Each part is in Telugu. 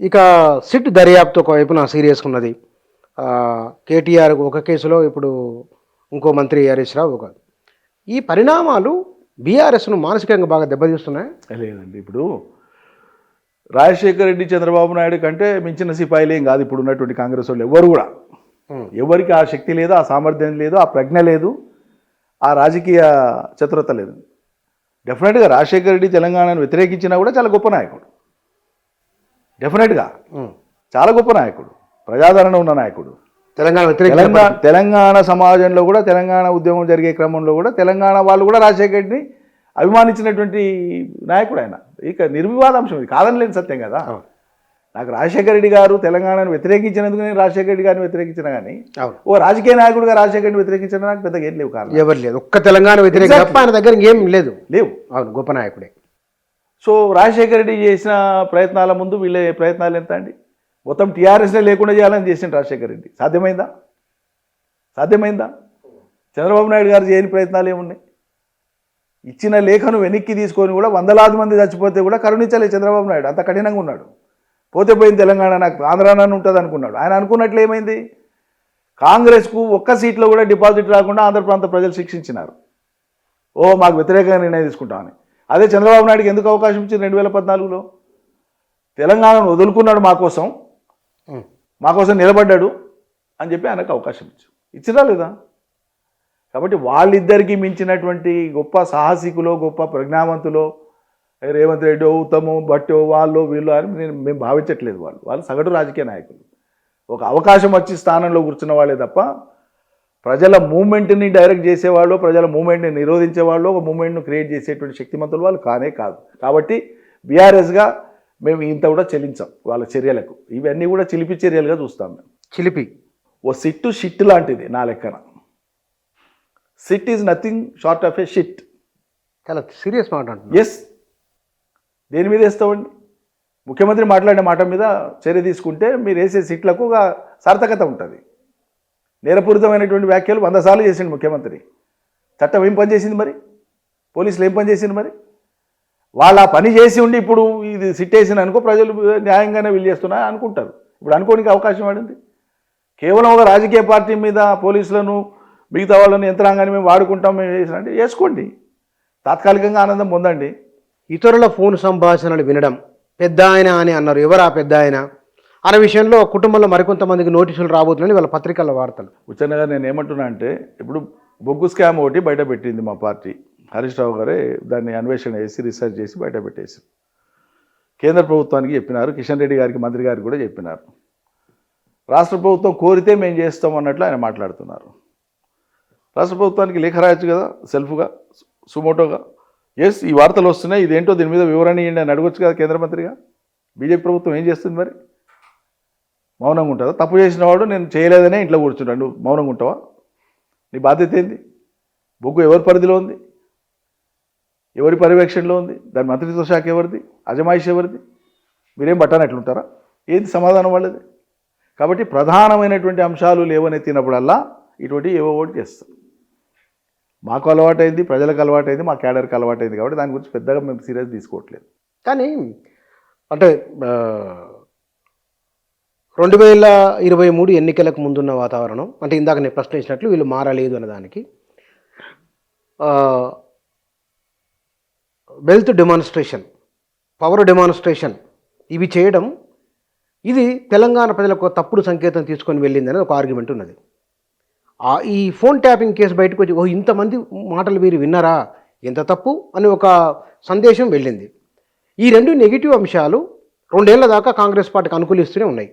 ఇక సిట్ దర్యాప్తు ఒకవైపున సీరియస్గా ఉన్నది. కేటీఆర్ ఒక కేసులో, ఇప్పుడు ఇంకో మంత్రి హరీష్ రావు ఒక. ఈ పరిణామాలు బీఆర్ఎస్ను మానసికంగా బాగా దెబ్బతీస్తున్నాయి. లేదండి, ఇప్పుడు రాజశేఖర రెడ్డి చంద్రబాబు నాయుడు కంటే మించిన సిపాయిలేం కాదు ఇప్పుడు ఉన్నటువంటి కాంగ్రెస్ వాళ్ళు ఎవరు కూడా. ఎవరికి ఆ శక్తి లేదు, ఆ సామర్థ్యం లేదు, ఆ ప్రజ్ఞ లేదు, ఆ రాజకీయ చతురత లేదు. డెఫినెట్గా రాజశేఖర రెడ్డి తెలంగాణను వ్యతిరేకించినా కూడా చాలా గొప్ప నాయకుడు. డెఫినెట్గా చాలా గొప్ప నాయకుడు, ప్రజాదరణ ఉన్న నాయకుడు. తెలంగాణ సమాజంలో కూడా, తెలంగాణ ఉద్యమం జరిగే క్రమంలో కూడా తెలంగాణ వాళ్ళు కూడా రాజశేఖర రెడ్డిని అభిమానించినటువంటి నాయకుడు ఆయన. ఇక నిర్వివాదాంశం, ఇది కాదని లేని సత్యం కదా. నాకు రాజశేఖర రెడ్డి గారు తెలంగాణను వ్యతిరేకించినందుకు నేను రాజశేఖర రెడ్డి గారిని వ్యతిరేకించిన కానీ ఓ రాజకీయ నాయకుడిగా రాజశేఖర రెడ్డిని వ్యతిరేకించిన నాకు పెద్దగా ఏం లేవు. కారణం ఎవరు లేదు, ఒక్క తెలంగాణ వ్యతిరేక తప్ప ఆయన దగ్గర ఏం లేవు. అవును, గొప్ప నాయకుడే. సో రాజశేఖర రెడ్డి చేసిన ప్రయత్నాల ముందు వీళ్ళ ప్రయత్నాలు ఎంత అండి? మొత్తం టీఆర్ఎస్నే లేకుండా చేయాలని చేసిన రాజశేఖర రెడ్డి సాధ్యమైందా? చంద్రబాబు నాయుడు గారు చేయని ప్రయత్నాలు ఏమున్నాయి? ఇచ్చిన లేఖను వెనక్కి తీసుకొని కూడా వందలాది మంది చచ్చిపోతే కూడా కరుణించలేదు చంద్రబాబు నాయుడు. అంత కఠినంగా ఉన్నాడు. పోతే పోయింది తెలంగాణ, నాకు ఆంధ్రాన ఉంటుంది అనుకున్నాడు. ఆయన అనుకున్నట్లు ఏమైంది? కాంగ్రెస్కు ఒక్క సీట్లో కూడా డిపాజిట్ రాకుండా ఆంధ్ర ప్రాంత ప్రజలు శిక్షించినారు. మాకు వ్యతిరేకంగా నిర్ణయం తీసుకుంటామని. అదే చంద్రబాబు నాయుడుకి ఎందుకు అవకాశం ఇచ్చింది? 2014లో తెలంగాణను వదులుకున్నాడు, మాకోసం నిలబడ్డాడు అని చెప్పి ఆయనకు అవకాశం ఇచ్చినా లేదా? కాబట్టి వాళ్ళిద్దరికీ మించినటువంటి గొప్ప సాహసికులో, గొప్ప ప్రజ్ఞావంతులో రేవంత్ రెడ్డి, ఉత్తము, భట్టో, వాళ్ళు వీళ్ళు అని మేము భావించట్లేదు. వాళ్ళు సగటు రాజకీయ నాయకులు. ఒక అవకాశం వచ్చి స్థానంలో కూర్చున్న వాళ్ళే తప్ప ప్రజల మూమెంట్ని డైరెక్ట్ చేసేవాళ్ళు, ప్రజల మూమెంట్ని నిరోధించేవాళ్ళు, ఒక మూమెంట్ను క్రియేట్ చేసేటువంటి శక్తిమంతులు వాళ్ళు కానే కాదు. కాబట్టి బీఆర్ఎస్గా మేము ఇంత కూడా చెల్లించాం వాళ్ళ చర్యలకు. ఇవన్నీ కూడా చిలిపి చర్యలుగా చూస్తాం మేము. చిలిపి ఓ సిట్టు షిట్ లాంటిది నా లెక్కన. SIT is nothing short of A shit. చాలా సీరియస్ మాట. ఎస్, దేని మీద వేస్తామండి? ముఖ్యమంత్రి మాట్లాడిన మాట మీద చర్య తీసుకుంటే మీరు వేసే సిట్లకు ఒక సార్థకత ఉంటుంది. నేరపూరితమైనటువంటి వ్యాఖ్యలు 100 సార్లు చేసిండు ముఖ్యమంత్రి. చట్టం ఏం పని చేసింది మరి? పోలీసులు ఏం పని చేసింది మరి? వాళ్ళు ఆ పని చేసి ఉండి ఇప్పుడు ఇది సిట్ వేసిన అనుకో ప్రజలు న్యాయంగానే వీళ్ళు చేస్తున్నా అనుకుంటారు. ఇప్పుడు అనుకోనికి అవకాశం పడింది. కేవలం ఒక రాజకీయ పార్టీ మీద పోలీసులను, మిగతా వాళ్ళని, యంత్రాంగాన్ని మేము వాడుకుంటాం, మేము చేసినంటే వేసుకోండి, తాత్కాలికంగా ఆనందం పొందండి. ఇతరుల ఫోన్ సంభాషణలు వినడం, పెద్ద ఆయన అని అన్నారు. ఎవరా పెద్ద ఆయన అనే విషయంలో కుటుంబంలో మరికొంతమందికి నోటీసులు రాబోతున్నాయని వాళ్ళ పత్రికల్లో వార్తలు. ఉచ్చన్నగా నేను ఏమంటున్నా అంటే, ఇప్పుడు బొగ్గు స్కామ్ ఒకటి బయట పెట్టింది మా పార్టీ. హరీష్ రావు గారే దాన్ని అన్వేషణ చేసి రీసెర్చ్ చేసి బయట పెట్టేసి కేంద్ర ప్రభుత్వానికి చెప్పినారు. కిషన్ రెడ్డి గారికి, మంత్రి గారికి కూడా చెప్పినారు. రాష్ట్ర ప్రభుత్వం కోరితే మేము చేస్తాం అన్నట్లు ఆయన మాట్లాడుతున్నారు. రాష్ట్ర ప్రభుత్వానికి లేఖ రాయొచ్చు కదా, సెల్ఫ్గా, సుమోటోగా. ఎస్, ఈ వార్తలు వస్తున్నాయి, ఇదేంటో దీని మీద వివరణ ఇవ్వండి అని అడగొచ్చు కదా కేంద్ర మంత్రిగా. బీజేపీ ప్రభుత్వం ఏం చేస్తుంది మరి? మౌనంగా ఉంటుందా? తప్పు చేసిన వాడు నేను చేయలేదనే ఇంట్లో కూర్చుంటాడు, నువ్వు మౌనంగా ఉంటావా? నీ బాధ్యత ఏంది? బొగ్గు ఎవరి పరిధిలో ఉంది? ఎవరి పర్యవేక్షణలో ఉంది? దాని మంత్రిత్వ శాఖ ఎవరిది? అజమాయిషి ఎవరిది? మీరేం పట్టానట్లుంటారా? ఏంది సమాధానం వాళ్ళది? కాబట్టి ప్రధానమైనటువంటి అంశాలు లేవనెత్తినప్పుడల్లా ఇటువంటి ఏవో ఒకటి చేస్తాం. మాకు అలవాటైంది, ప్రజలకు అలవాటైంది, మా క్యాడర్కి అలవాటైంది. కాబట్టి దాని గురించి పెద్దగా మేము సీరియస్ తీసుకోవట్లేదు. కానీ అంటే 2023 ఎన్నికలకు ముందున్న వాతావరణం, అంటే ఇందాక నేను ప్రశ్నించినట్లు వీళ్ళు మారలేదు అన్నదానికి వెల్త్ డెమాన్స్ట్రేషన్, పవర్ డెమాన్స్ట్రేషన్ ఇవి చేయడం, ఇది తెలంగాణ ప్రజలకు తప్పుడు సంకేతం తీసుకొని వెళ్ళిందని ఒక ఆర్గ్యుమెంట్ ఉన్నది. ఈ ఫోన్ ట్యాపింగ్ కేసు బయటకు వచ్చి ఇంతమంది మాటలు వీరు విన్నారా, ఎంత తప్పు అని ఒక సందేశం వెళ్ళింది. ఈ రెండు నెగిటివ్ అంశాలు 2 ఏళ్ల దాకా కాంగ్రెస్ పార్టీకి అనుకూలిస్తూనే ఉన్నాయి.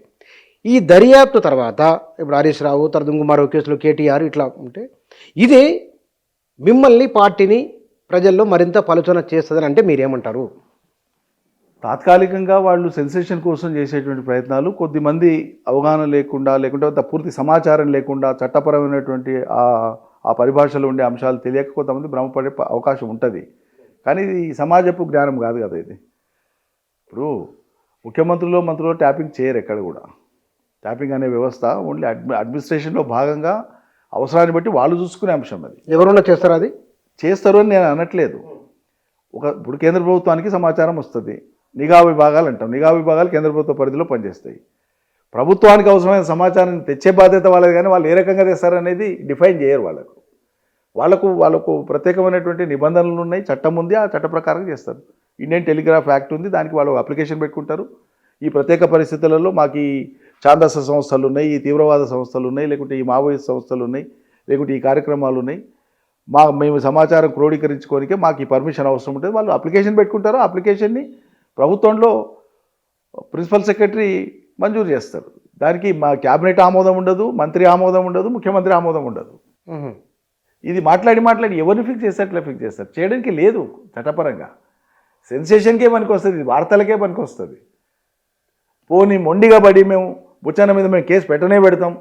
ఈ దర్యాప్తు తర్వాత ఇప్పుడు హరీష్ రావు, తర్వాత మరో కేసులో కేటీఆర్, ఇట్లా ఉంటే ఇది మిమ్మల్ని, పార్టీని ప్రజల్లో మరింత పలుచన చేస్తుందని అంటే మీరేమంటారు? తాత్కాలికంగా వాళ్ళు సెన్సేషన్ కోసం చేసేటువంటి ప్రయత్నాలు, కొద్దిమంది అవగాహన లేకుంటే పూర్తి సమాచారం లేకుండా, చట్టపరమైనటువంటి ఆ పరిభాషలో ఉండే అంశాలు తెలియక కొంతమంది భ్రమపడే అవకాశం ఉంటుంది. కానీ ఇది సమాజపు జ్ఞానం కాదు కదా. ఇది ఇప్పుడు ముఖ్యమంత్రులు, మంత్రులు ట్యాపింగ్ చేయరు ఎక్కడ కూడా. ట్యాపింగ్ అనే వ్యవస్థ ఓన్లీ అడ్మినిస్ట్రేషన్లో భాగంగా అవసరాన్ని బట్టి వాళ్ళు చూసుకునే అంశం. అది ఎవరున్నా చేస్తారు, అది చేస్తారు అని నేను అనట్లేదు. ఇప్పుడు కేంద్ర ప్రభుత్వానికి సమాచారం వస్తుంది, నిఘా విభాగాలు అంటాం. నిఘా విభాగాలు కేంద్ర ప్రభుత్వ పరిధిలో పనిచేస్తాయి. ప్రభుత్వానికి అవసరమైన సమాచారం తెచ్చే బాధ్యత వాళ్ళది, కానీ వాళ్ళు ఏ రకంగా తెస్తారనేది డిఫైన్ చేయరు. వాళ్ళకు ప్రత్యేకమైనటువంటి నిబంధనలు ఉన్నాయి, చట్టం ఉంది, ఆ చట్ట ప్రకారం చేస్తారు. ఇండియన్ టెలిగ్రాఫ్ యాక్ట్ ఉంది, దానికి వాళ్ళు అప్లికేషన్ పెట్టుకుంటారు. ఈ ప్రత్యేక పరిస్థితులలో మాకు ఈ ఛాందస సంస్థలు ఉన్నాయి, ఈ తీవ్రవాద సంస్థలు ఉన్నాయి, లేకుంటే ఈ మావోయిస్ట్ సంస్థలు ఉన్నాయి, లేకుంటే ఈ కార్యక్రమాలు ఉన్నాయి, మేము సమాచారం క్రోడీకరించుకోనికే మాకు ఈ పర్మిషన్ అవసరం ఉంటుంది. వాళ్ళు అప్లికేషన్ పెట్టుకుంటారు. ఆ అప్లికేషన్ని ప్రభుత్వంలో ప్రిన్సిపల్ సెక్రటరీ మంజూరు చేస్తారు. దానికి మా క్యాబినెట్ ఆమోదం ఉండదు, మంత్రి ఆమోదం ఉండదు, ముఖ్యమంత్రి ఆమోదం ఉండదు. ఇది మాట్లాడి ఎవరిని ఫిక్స్ చేస్తారు, ఎట్లా ఫిక్స్ చేస్తారు? చేయడానికి లేదు చట్టపరంగా. సెన్సేషన్కే పనికి వస్తుంది, ఇది వార్తలకే పనికి వస్తుంది. పోనీ మొండిగా పడి మేము బుచ్చన్న మీద మేము కేసు పెట్టనే పెడతాం,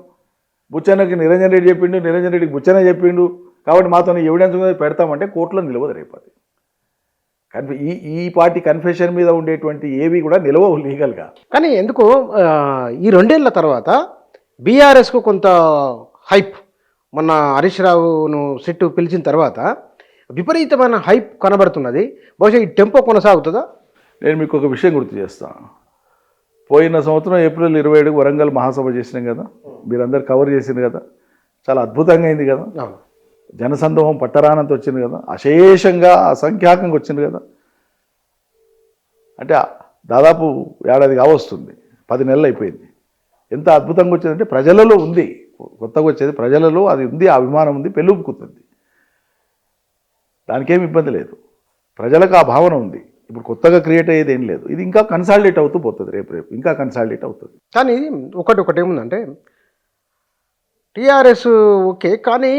బుచ్చన్నకి నిరంజన్ రెడ్డి చెప్పిండు, నిరంజన్ రెడ్డికి బుచ్చన్న చెప్పిండు కాబట్టి మాతో ఎవిడెన్స్ పెడతామంటే కోర్టులో నిలవదు రేపది. ఈ పార్టీ కన్ఫెషన్ మీద ఉండేటువంటి ఏవి కూడా నిలవవు లీగల్గా. కానీ ఎందుకు ఈ 2 ఏళ్ల తర్వాత బీఆర్ఎస్కు కొంత హైప్, మొన్న హరీష్ రావును సిట్టు పిలిచిన తర్వాత విపరీతమైన హైప్ కనబడుతున్నది. బహుశా ఈ టెంపో కొనసాగుతుందా? నేను మీకు ఒక విషయం గుర్తు చేస్తాను. పోయిన సంవత్సరం ఏప్రిల్ 27 వరంగల్ మహాసభ చేసినాం కదా, మీరందరూ కవర్ చేసింది కదా, చాలా అద్భుతంగా అయింది కదా. జనసందోహం పట్టరానంత వచ్చింది కదా, అశేషంగా అసంఖ్యాకంగా వచ్చింది కదా. అంటే దాదాపు ఏడాది కావస్తుంది, 10 నెలలు అయిపోయింది. ఎంత అద్భుతంగా వచ్చిందంటే ప్రజలలో ఉంది, కొత్తగా వచ్చేది ప్రజలలో అది ఉంది, ఆ అభిమానం ఉంది, పెళ్ళుపుకుతుంది. దానికేం ఇబ్బంది లేదు, ప్రజలకు ఆ భావన ఉంది. ఇప్పుడు కొత్తగా క్రియేట్ అయ్యేది ఏం లేదు. ఇది ఇంకా కన్సాలిడేట్ అవుతూ పోతుంది, రేపు ఇంకా కన్సాలిడేట్ అవుతుంది. కానీ ఒకటి ఏముందంటే టీఆర్ఎస్ ఓకే కానీ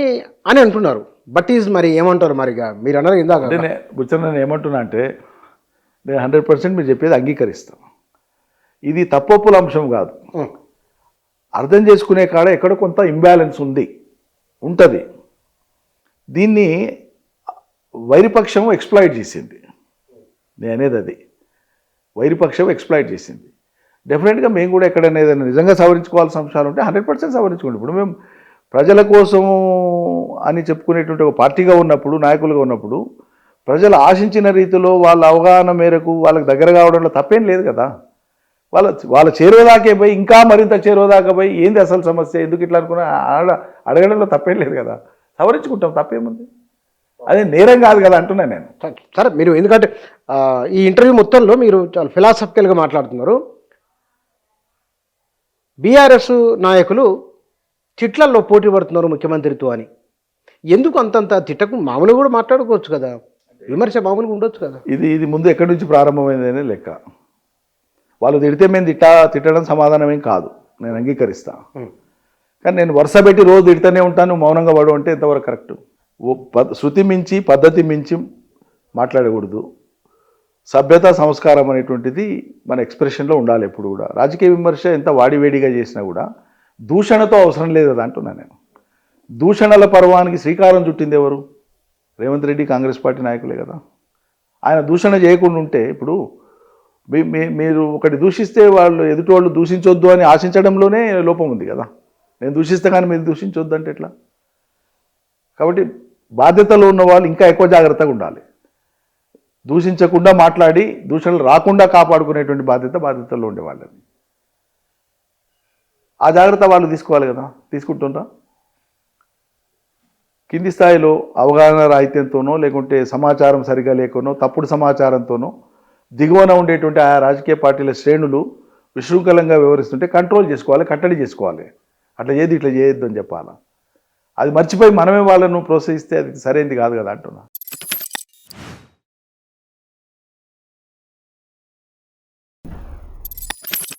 అని అంటున్నారు, బట్ ఈజ్ మరి ఏమంటారు? మరిగా మీరు అన్నారు ఇందాక. అంటే బుచ్చన్న నేను ఏమంటున్నా అంటే, నేను 100% మీరు చెప్పేది అంగీకరిస్తాను. ఇది తప్పొప్పుల అంశం కాదు, అర్థం చేసుకునే కాడ ఎక్కడ కొంత ఇంబ్యాలెన్స్ ఉంటుంది. దీన్ని వైరిపక్షం ఎక్స్ప్లాయిట్ చేసింది. నేను అనేది అది, వైరిపక్షం ఎక్స్ప్లాయిట్ చేసింది. డెఫినెట్గా మేము కూడా ఎక్కడైనా ఏదైనా నిజంగా సవరించుకోవాల్సిన అంశాలు ఉంటే 100% సవరించుకోండి. ఇప్పుడు మేము ప్రజల కోసము అని చెప్పుకునేటువంటి ఒక పార్టీగా ఉన్నప్పుడు, నాయకులుగా ఉన్నప్పుడు, ప్రజలు ఆశించిన రీతిలో వాళ్ళ అవగాహన మేరకు వాళ్ళకి దగ్గర కావడంలో తప్పేం లేదు కదా. వాళ్ళ చేరువదాకే పోయి ఇంకా మరింత చేరువదాకా పోయి ఏంది అసలు సమస్య, ఎందుకు ఇట్లా అనుకున్నా అడగడంలో తప్పేం లేదు కదా, సవరించుకుంటాం, తప్పేముంది. అదే నేరం కాదు కదా అంటున్నాను నేను. సరే, మీరు ఎందుకంటే ఈ ఇంటర్వ్యూ మొత్తంలో మీరు చాలా ఫిలాసఫికల్గా మాట్లాడుతున్నారు. బీఆర్ఎస్ నాయకులు తిట్లల్లో పోటీ పడుతున్నారు ముఖ్యమంత్రితో అని. ఎందుకు అంతంత తిట్టకు? మామూలుగా కూడా మాట్లాడుకోవచ్చు కదా, విమర్శ మామూలుగా ఉండొచ్చు కదా. ఇది ముందు ఎక్కడి నుంచి ప్రారంభమైందనే లెక్క. వాళ్ళు తిడితే మేము తిట్టడం సమాధానం ఏం కాదు, నేను అంగీకరిస్తా. కానీ నేను వరుస పెట్టి రోజు తిడుతూనే ఉంటాను, మౌనంగా పడు అంటే ఎంతవరకు కరెక్ట్? శృతి మించి పద్ధతి మించి మాట్లాడకూడదు. సభ్యత సంస్కారం అనేటువంటిది మన ఎక్స్ప్రెషన్లో ఉండాలి ఎప్పుడు కూడా. రాజకీయ విమర్శ ఎంత వాడివేడిగా చేసినా కూడా దూషణతో అవసరం లేదు కదా అంటున్నాను నేను. దూషణల పర్వానికి శ్రీకారం చుట్టింది ఎవరు? రేవంత్ రెడ్డి, కాంగ్రెస్ పార్టీ నాయకులే కదా. ఆయన దూషణ చేయకుండా ఉంటే, ఇప్పుడు మీరు ఒకటి దూషిస్తే వాళ్ళు ఎదుటి దూషించొద్దు అని ఆశించడంలోనే లోపం ఉంది కదా. నేను దూషిస్తే కానీ మీరు దూషించొద్దు అంటే ఎట్లా? కాబట్టి బాధ్యతలో ఉన్న వాళ్ళు ఇంకా ఎక్కువ జాగ్రత్తగా ఉండాలి. దూషించకుండా మాట్లాడి దూషణలు రాకుండా కాపాడుకునేటువంటి బాధ్యతలో ఉండేవాళ్ళని. ఆ జాగ్రత్త వాళ్ళు తీసుకోవాలి కదా, తీసుకుంటుండ్రా? కింది స్థాయిలో అవగాహన రాహిత్యంతోనో, లేకుంటే సమాచారం సరిగా లేకనో, తప్పుడు సమాచారంతోనో దిగువన ఉండేటువంటి ఆ రాజకీయ పార్టీల శ్రేణులు విశృంఖలంగా వ్యవహరిస్తుంటే కంట్రోల్ చేసుకోవాలి, కట్టడి చేసుకోవాలి. అట్లా చేయదు, ఇట్లా చేయొద్దు అని చెప్పాలా. అది మర్చిపోయి మనమే వాళ్ళను ప్రోత్సహిస్తే అది సరైనది కాదు కదా అంటున్నా.